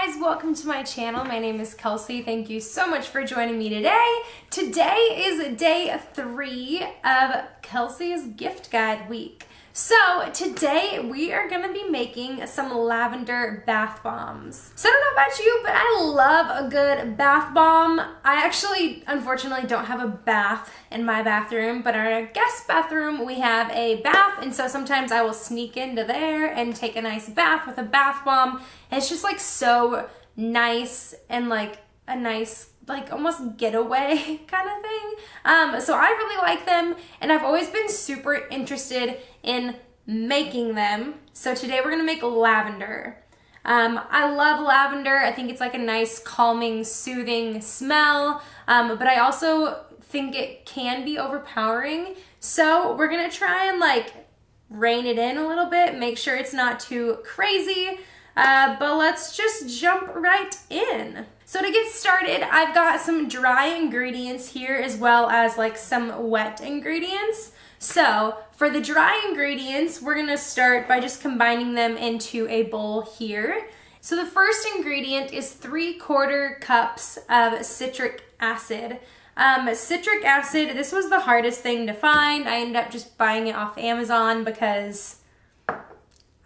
guys, welcome to my channel. My name is Kelsey. Thank you so much for joining me today. Today is day 3 of Kelsey's gift guide week. So today we are gonna be making some lavender bath bombs. So I don't know about you, but I love a good bath bomb. I actually, unfortunately, don't have a bath in my bathroom, but in our guest bathroom, we have a bath, and so sometimes I will sneak into there and take a nice bath with a bath bomb. And it's just like so nice and like a nice, like almost getaway kind of thing. So I really like them, and I've always been super interested in making them. So today we're gonna make lavender. I love lavender. I think it's like a nice calming, soothing smell, but I also think it can be overpowering. So we're gonna try and like rein it in a little bit, make sure it's not too crazy, but let's just jump right in. So to get started, I've got some dry ingredients here as well as like some wet ingredients. So for the dry ingredients, we're gonna start by just combining them into a bowl here. So the first ingredient is 3/4 cups of citric acid. Citric acid, this was the hardest thing to find. I ended up just buying it off Amazon because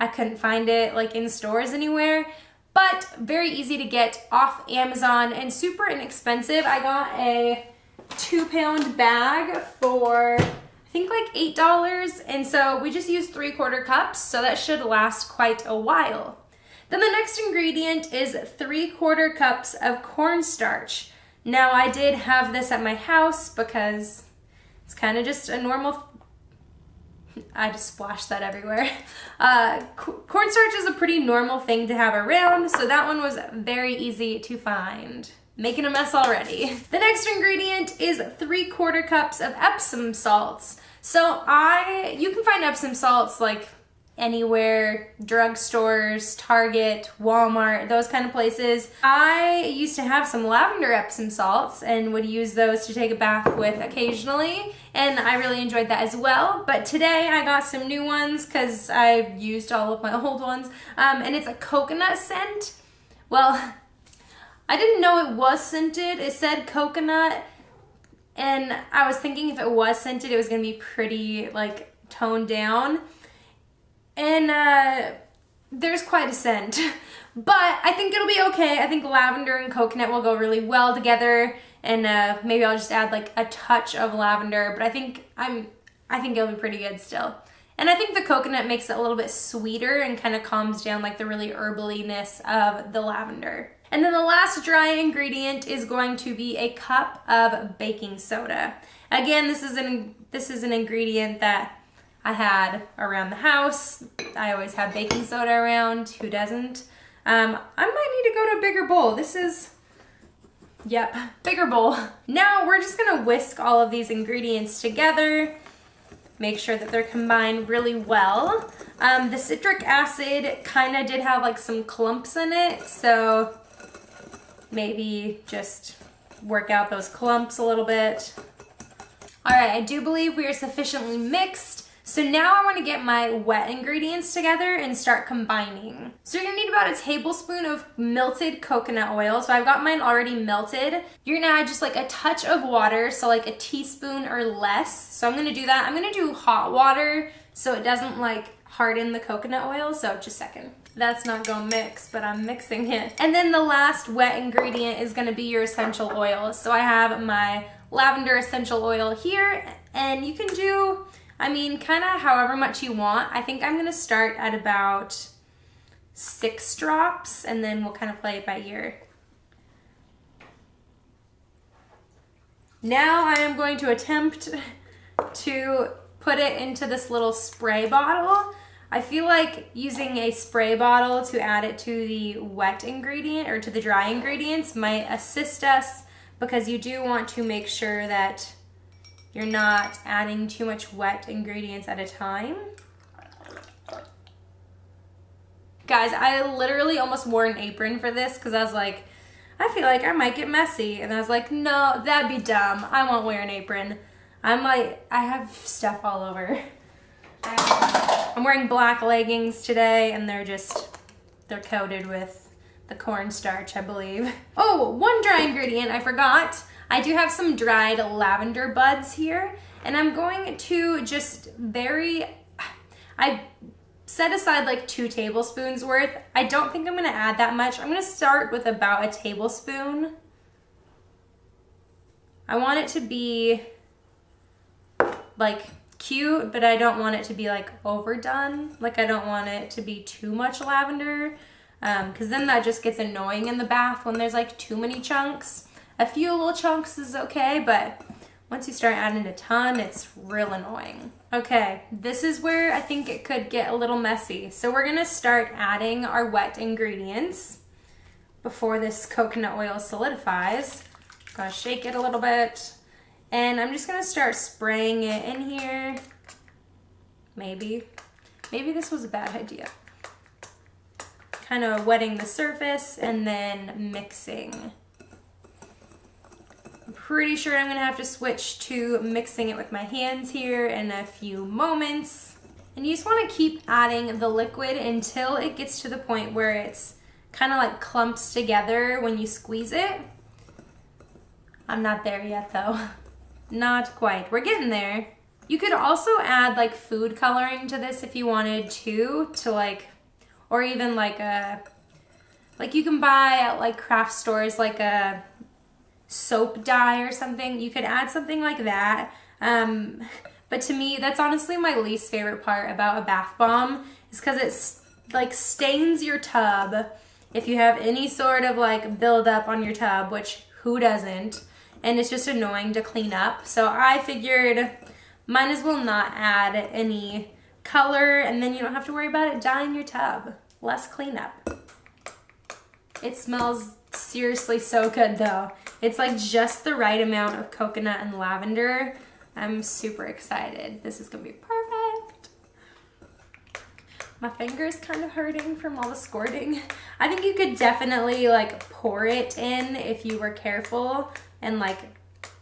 I couldn't find it like in stores anywhere. But very easy to get off Amazon and super inexpensive. I got a 2-pound bag for I think like $8, and so we just used 3/4 cups, so that should last quite a while. Then the next ingredient is 3/4 cups of cornstarch. Now I did have this at my house because it's kind of just a normal I just splashed that everywhere. Cornstarch is a pretty normal thing to have around, so that one was very easy to find. Making a mess already. The next ingredient is 3/4 cups of Epsom salts. So you can find Epsom salts like anywhere, drugstores, Target, Walmart, those kind of places. I used to have some lavender Epsom salts and would use those to take a bath with occasionally, and I really enjoyed that as well. But today I got some new ones because I used all of my old ones, and it's a coconut scent. Well, I didn't know it was scented. It said coconut, and I was thinking if it was scented, it was gonna be pretty like toned down. And there's quite a scent, but I think it'll be okay. I think lavender and coconut will go really well together, and maybe I'll just add like a touch of lavender, but I think it'll be pretty good still. And I think the coconut makes it a little bit sweeter and kind of calms down like the really herbaliness of the lavender. And then the last dry ingredient is going to be a cup of baking soda. Again, this is an ingredient that I had around the house. I always have baking soda around. Who doesn't? I might need to go to a bigger bowl. Yep, bigger bowl. Now we're just gonna whisk all of these ingredients together. Make sure that they're combined really well. The citric acid kind of did have like some clumps in it, so maybe just work out those clumps a little bit. All right, I do believe we are sufficiently mixed. So now I want to get my wet ingredients together and start combining. So you're gonna need about a tablespoon of melted coconut oil. So I've got mine already melted. You're gonna add just like a touch of water, so like a teaspoon or less. So I'm gonna do that. I'm gonna do hot water so it doesn't like harden the coconut oil. So just a second. That's not gonna mix, but I'm mixing it. And then the last wet ingredient is gonna be your essential oil. So I have my lavender essential oil here, and you can do, I mean, kind of however much you want. I think I'm gonna start at about 6 drops, and then we'll kind of play it by ear. Now I am going to attempt to put it into this little spray bottle. I feel like using a spray bottle to add it to the wet ingredient or to the dry ingredients might assist us, because you do want to make sure that you're not adding too much wet ingredients at a time. Guys, I literally almost wore an apron for this because I was like, I feel like I might get messy. And I was like, no, that'd be dumb. I won't wear an apron. I'm like, I have stuff all over. I'm wearing black leggings today, and they're coated with the cornstarch, I believe. Oh, one dry ingredient I forgot. I do have some dried lavender buds here, and I'm going to just I set aside like 2 tablespoons worth. I don't think I'm gonna add that much. I'm gonna start with about a tablespoon. I want it to be like cute, but I don't want it to be like overdone. Like I don't want it to be too much lavender, because then that just gets annoying in the bath when there's like too many chunks. A few little chunks is okay, but once you start adding a ton, it's real annoying. Okay, this is where I think it could get a little messy. So we're gonna start adding our wet ingredients before this coconut oil solidifies. Gonna shake it a little bit. And I'm just gonna start spraying it in here. Maybe this was a bad idea. Kind of wetting the surface and then mixing. I'm pretty sure I'm gonna have to switch to mixing it with my hands here in a few moments. And you just wanna keep adding the liquid until it gets to the point where it's kind of like clumps together when you squeeze it. I'm not there yet though. Not quite. We're getting there. You could also add like food coloring to this if you wanted to like, or even like you can buy at like craft stores like a soap dye or something. You could add something like that. But to me, that's honestly my least favorite part about a bath bomb, is because it's like stains your tub if you have any sort of like buildup on your tub, which who doesn't? And it's just annoying to clean up. So I figured might as well not add any color, and then you don't have to worry about it dyeing your tub. Less cleanup. It smells seriously so good though. It's like just the right amount of coconut and lavender. I'm super excited. This is gonna be perfect. My finger's kind of hurting from all the squirting. I think you could definitely like pour it in if you were careful and like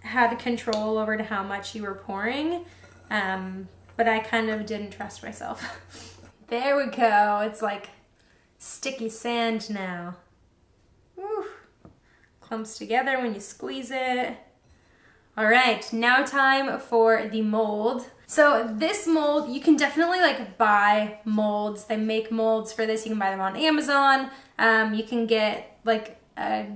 had control over to how much you were pouring. But I kind of didn't trust myself. There we go. It's like sticky sand now. Woo. Clumps together when you squeeze it. All right, now time for the mold. So this mold, you can definitely like buy molds. They make molds for this. You can buy them on Amazon. You can get like a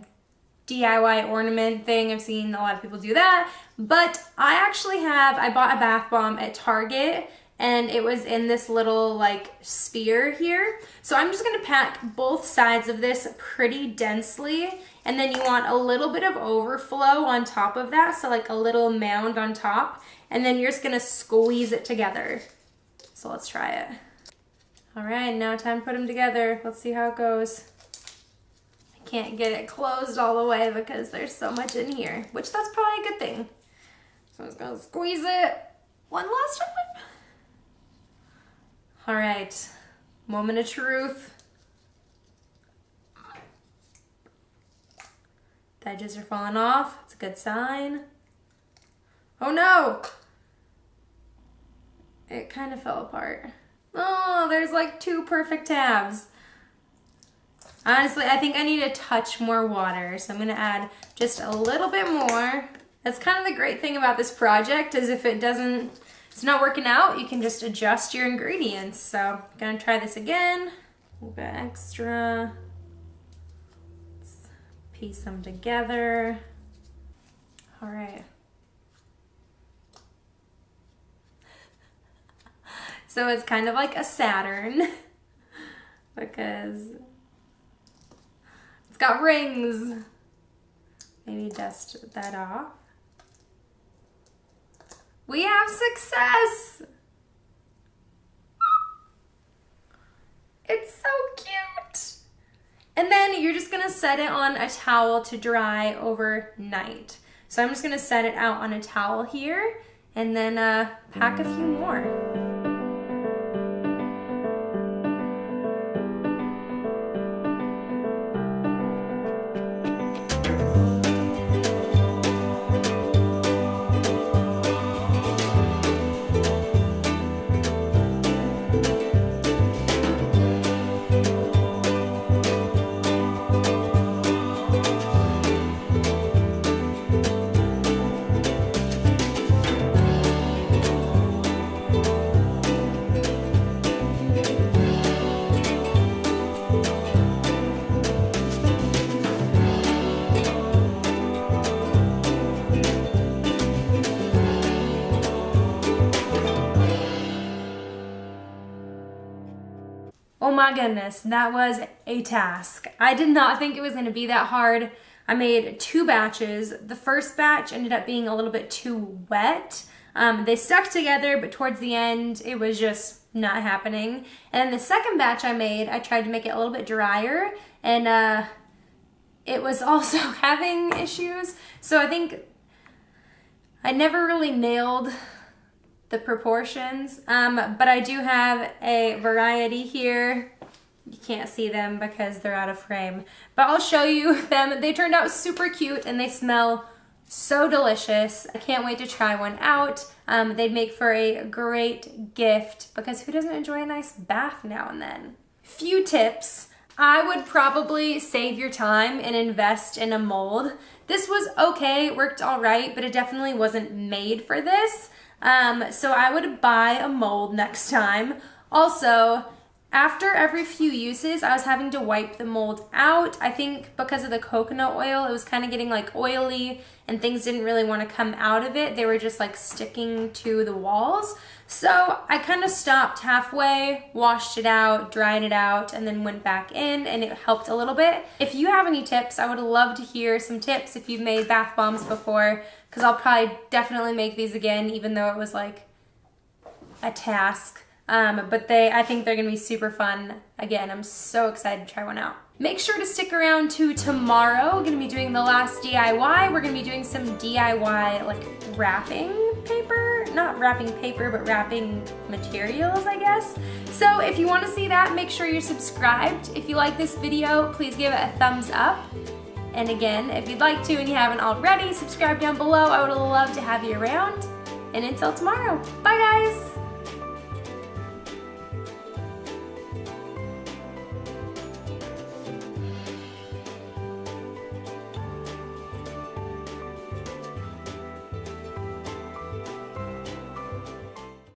DIY ornament thing. I've seen a lot of people do that. But I bought a bath bomb at Target, and it was in this little like sphere here. So I'm just gonna pack both sides of this pretty densely, and then you want a little bit of overflow on top of that, so like a little mound on top, and then you're just gonna squeeze it together. So let's try it. All right, now time to put them together. Let's see how it goes. I can't get it closed all the way because there's so much in here, which that's probably a good thing. So I'm just gonna squeeze it one last time. All right, moment of truth. The edges are falling off. It's a good sign. Oh no! It kind of fell apart. Oh, there's like 2 perfect tabs. Honestly, I think I need a touch more water, so I'm gonna add just a little bit more. That's kind of the great thing about this project, is if it's not working out, you can just adjust your ingredients. So I'm gonna try this again. A little bit extra. Let's piece them together. All right. So it's kind of like a Saturn because it's got rings. Maybe dust that off. We have success! It's so cute! And then you're just gonna set it on a towel to dry overnight. So I'm just gonna set it out on a towel here and then pack a few more. my goodness, that was a task. I did not think it was gonna be that hard. I made 2 batches. The first batch ended up being a little bit too wet. They stuck together, but towards the end, it was just not happening. And then the second batch I made, I tried to make it a little bit drier, and it was also having issues. So I think I never really nailed the proportions, but I do have a variety here. You can't see them because they're out of frame, but I'll show you them. They turned out super cute and they smell so delicious. I can't wait to try one out. They'd make for a great gift because who doesn't enjoy a nice bath now and then? Few tips. I would probably save your time and invest in a mold. This was okay, it worked all right, but it definitely wasn't made for this. So I would buy a mold next time. Also, after every few uses, I was having to wipe the mold out. I think because of the coconut oil, it was kind of getting like oily and things didn't really want to come out of it. They were just like sticking to the walls. So I kind of stopped halfway, washed it out, dried it out, and then went back in, and it helped a little bit. If you have any tips, I would love to hear some tips if you've made bath bombs before, because I'll probably definitely make these again, even though it was like a task. But I think they're gonna be super fun. Again, I'm so excited to try one out. Make sure to stick around to tomorrow. We're gonna be doing the last DIY. We're gonna be doing some DIY like wrapping paper, not wrapping paper, but wrapping materials, I guess. So if you wanna see that, make sure you're subscribed. If you like this video, please give it a thumbs up. And again, if you'd like to and you haven't already, subscribe down below. I would love to have you around. And until tomorrow, bye guys.